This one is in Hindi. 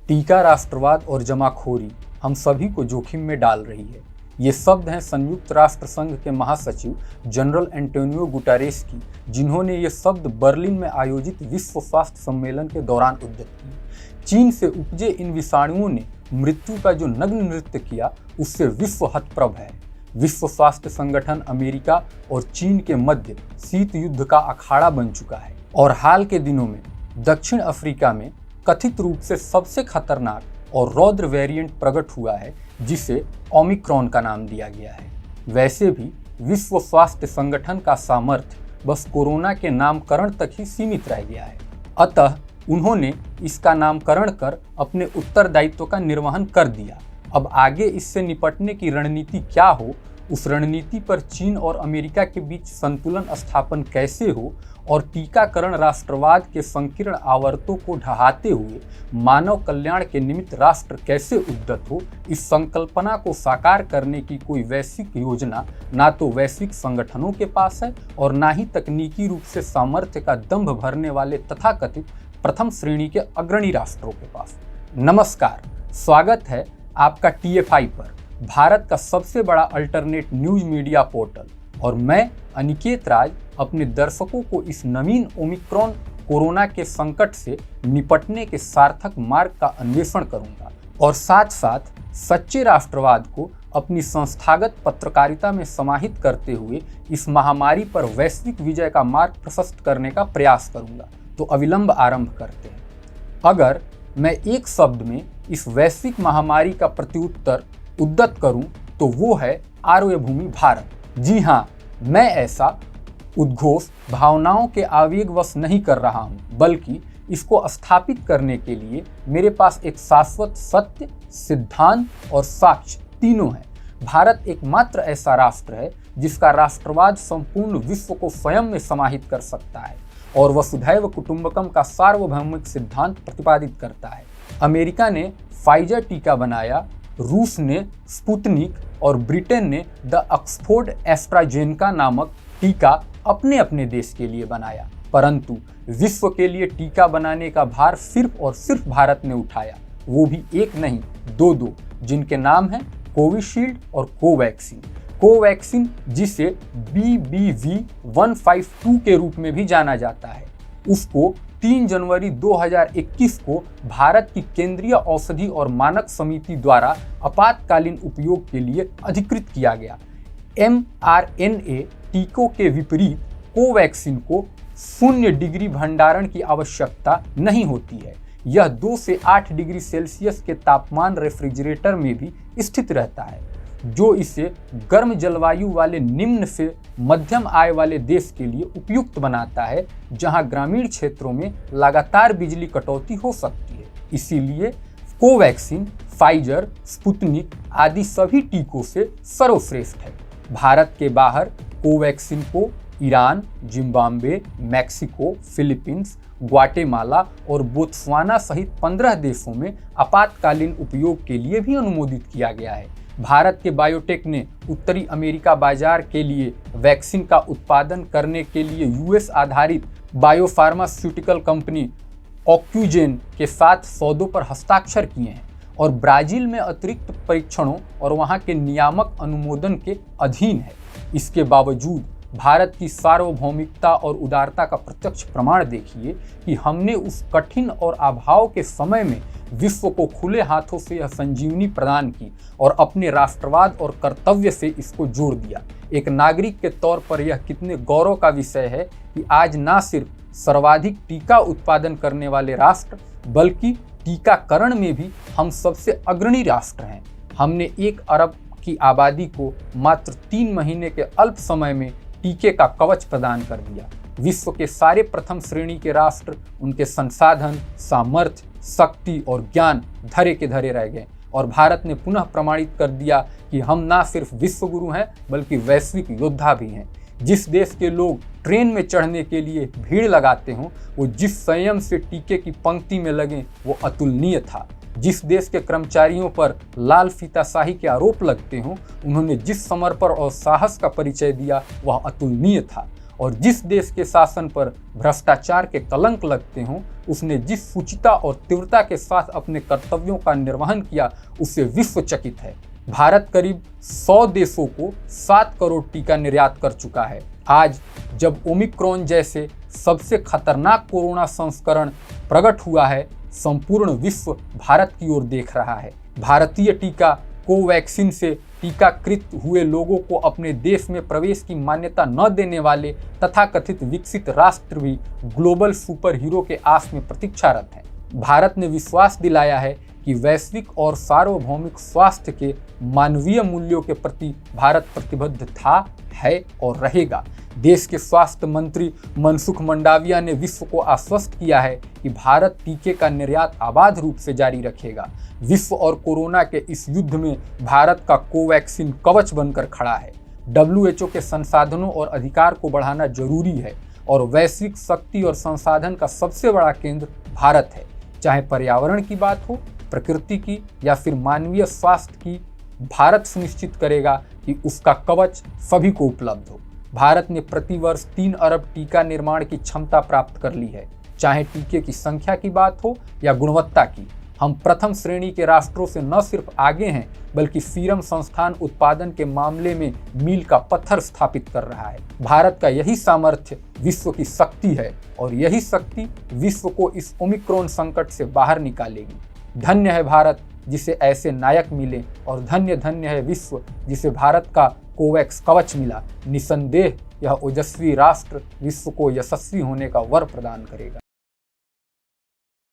टीका, राष्ट्रवाद और जमाखोरी हम सभी को जोखिम में डाल रही है। ये शब्द हैं संयुक्त राष्ट्र संघ के महासचिव जनरल एंटोनियो गुटारेस की, जिन्होंने ये शब्द बर्लिन में आयोजित विश्व स्वास्थ्य सम्मेलन के दौरान उद्धृत किए। चीन से उपजे इन विषाणुओं ने मृत्यु का जो नग्न नृत्य किया, उससे विश्व हतप्रभ है। विश्व स्वास्थ्य संगठन अमेरिका और चीन के मध्य शीत युद्ध का अखाड़ा बन चुका है और हाल के दिनों में दक्षिण अफ्रीका में कथित रूप से सबसे खतरनाक और रौद्र वेरिएंट प्रकट हुआ है, जिसे ओमिक्रॉन का नाम दिया गया है। वैसे भी विश्व स्वास्थ्य संगठन का सामर्थ्य बस कोरोना के नामकरण तक ही सीमित रह गया है, अतः उन्होंने इसका नामकरण कर अपने उत्तरदायित्व का निर्वहन कर दिया। अब आगे इससे निपटने की रणनीति क्या हो, उस रणनीति पर चीन और अमेरिका के बीच संतुलन स्थापन कैसे हो और टीकाकरण राष्ट्रवाद के संकीर्ण आवर्तों को ढहाते हुए मानव कल्याण के निमित्त राष्ट्र कैसे उद्यत हो, इस संकल्पना को साकार करने की कोई वैश्विक योजना ना तो वैश्विक संगठनों के पास है और ना ही तकनीकी रूप से सामर्थ्य का दंभ भरने वाले तथाकथित प्रथम श्रेणी के अग्रणी राष्ट्रों के पास। नमस्कार, स्वागत है आपका TFI पर, भारत का सबसे बड़ा अल्टरनेट न्यूज मीडिया पोर्टल, और मैं अनिकेत राज अपने दर्शकों को इस नवीन ओमिक्रॉन कोरोना के संकट से निपटने के सार्थक मार्ग का अन्वेषण करूंगा और साथ साथ सच्चे राष्ट्रवाद को अपनी संस्थागत पत्रकारिता में समाहित करते हुए इस महामारी पर वैश्विक विजय का मार्ग प्रशस्त करने का प्रयास करूंगा। तो अविलंब आरंभ करते हैं। अगर मैं एक शब्द में इस वैश्विक महामारी का प्रत्युत्तर उद्यत करूं तो वो है आर्यभूमि भारत। जी हाँ, मैं ऐसा उद्घोष भावनाओं के आवेगवश नहीं कर रहा हूं, बल्कि इसको स्थापित करने के लिए मेरे पास एक शाश्वत सत्य, सिद्धांत और साक्ष्य तीनों है। भारत एकमात्र ऐसा राष्ट्र है जिसका राष्ट्रवाद संपूर्ण विश्व को स्वयं में समाहित कर सकता है और वसुधैव कुटुंबकम का सार्वभौमिक सिद्धांत प्रतिपादित करता है। अमेरिका ने फाइजर टीका बनाया, रूस ने स्पुतनिक और ब्रिटेन ने द ऑक्सफोर्ड एस्ट्राजेनेका नामक टीका अपने अपने देश के लिए बनाया, परंतु विश्व के लिए टीका बनाने का भार सिर्फ और सिर्फ भारत ने उठाया, वो भी एक नहीं दो, जिनके नाम हैं कोविशील्ड और कोवैक्सीन। कोवैक्सीन, जिसे BBV152 के रूप में भी जाना जाता है, उसको 3 जनवरी 2021 को भारत की केंद्रीय औषधि और मानक समिति द्वारा आपातकालीन उपयोग के लिए अधिकृत किया गया। mRNA टीकों के विपरीत कोवैक्सीन को 0 डिग्री भंडारण की आवश्यकता नहीं होती है। यह 2 से 8 डिग्री सेल्सियस के तापमान रेफ्रिजरेटर में भी स्थित रहता है, जो इसे गर्म जलवायु वाले निम्न से मध्यम आय वाले देश के लिए उपयुक्त बनाता है, जहां ग्रामीण क्षेत्रों में लगातार बिजली कटौती हो सकती है। इसीलिए कोवैक्सीन फाइजर, स्पुतनिक आदि सभी टीकों से सर्वश्रेष्ठ है। भारत के बाहर कोवैक्सीन को Iran, Zimbabwe, Mexico, Philippines, Guatemala और बोत्सवाना सहित 15 देशों में आपातकालीन उपयोग के लिए भी अनुमोदित किया गया है। भारत के बायोटेक ने उत्तरी अमेरिका बाजार के लिए वैक्सीन का उत्पादन करने के लिए US आधारित बायोफार्मास्यूटिकल कंपनी ऑक्यूजेन के साथ सौदों पर हस्ताक्षर किए हैं और ब्राजील में अतिरिक्त परीक्षणों और वहां के नियामक अनुमोदन के अधीन है। इसके बावजूद भारत की सार्वभौमिकता और उदारता का प्रत्यक्ष प्रमाण देखिए कि हमने उस कठिन और अभाव के समय में विश्व को खुले हाथों से यह संजीवनी प्रदान की और अपने राष्ट्रवाद और कर्तव्य से इसको जोड़ दिया। एक नागरिक के तौर पर यह कितने गौरव का विषय है कि आज न सिर्फ सर्वाधिक टीका उत्पादन करने वाले राष्ट्र, बल्कि टीकाकरण में भी हम सबसे अग्रणी राष्ट्र हैं। हमने 1 अरब की आबादी को मात्र 3 महीने के अल्प समय में टीके का कवच प्रदान कर दिया। विश्व के सारे प्रथम श्रेणी के राष्ट्र, उनके संसाधन, सामर्थ्य, शक्ति और ज्ञान धरे के धरे रह गए और भारत ने पुनः प्रमाणित कर दिया कि हम ना सिर्फ विश्व गुरु हैं, बल्कि वैश्विक योद्धा भी हैं। जिस देश के लोग ट्रेन में चढ़ने के लिए भीड़ लगाते हों, वो जिस संयम से टीके की पंक्ति में लगे, वो अतुलनीय था। जिस देश के कर्मचारियों पर लाल फीताशाही के आरोप लगते हों, उन्होंने जिस समर्पण और साहस का परिचय दिया, वह अतुलनीय था। और जिस देश के शासन पर भ्रष्टाचार के कलंक लगते हों, उसने जिस सूचिता और तीव्रता के साथ अपने कर्तव्यों का निर्वहन किया, उससे विश्व चकित है। भारत करीब 100 देशों को 7 करोड़ टीका निर्यात कर चुका है। आज जब ओमिक्रॉन जैसे सबसे खतरनाक कोरोना संस्करण प्रकट हुआ है, संपूर्ण विश्व भारत की ओर देख रहा है। भारतीय टीका कोवैक्सीन से टीकाकृत हुए लोगों को अपने देश में प्रवेश की मान्यता न देने वाले तथाकथित विकसित राष्ट्र भी ग्लोबल सुपर हीरो के आस में प्रतीक्षारत हैं। भारत ने विश्वास दिलाया है कि वैश्विक और सार्वभौमिक स्वास्थ्य के मानवीय मूल्यों के प्रति भारत प्रतिबद्ध था, है और रहेगा। देश के स्वास्थ्य मंत्री मनसुख मंडाविया ने विश्व को आश्वस्त किया है कि भारत टीके का निर्यात अबाध रूप से जारी रखेगा। विश्व और कोरोना के इस युद्ध में भारत का कोवैक्सीन कवच बनकर खड़ा है। WHO के संसाधनों और अधिकार को बढ़ाना जरूरी है और वैश्विक शक्ति और संसाधन का सबसे बड़ा केंद्र भारत है। चाहे पर्यावरण की बात हो, प्रकृति की या फिर मानवीय स्वास्थ्य की, भारत सुनिश्चित करेगा कि उसका कवच सभी को उपलब्ध हो। भारत ने प्रतिवर्ष 3 अरब टीका निर्माण की क्षमता प्राप्त कर ली है। चाहे टीके की संख्या की बात हो या गुणवत्ता की, हम प्रथम श्रेणी के राष्ट्रों से न सिर्फ आगे हैं, बल्कि सीरम संस्थान उत्पादन के मामले में मील का पत्थर स्थापित कर रहा है। भारत का यही सामर्थ्य विश्व की शक्ति है और यही शक्ति विश्व को इस ओमिक्रॉन संकट से बाहर निकालेगी। धन्य है भारत जिसे ऐसे नायक मिले और धन्य धन्य है विश्व जिसे भारत का कोवैक्स कवच मिला। निसंदेह यह ओजस्वी राष्ट्र विश्व को यशस्वी होने का वर प्रदान करेगा।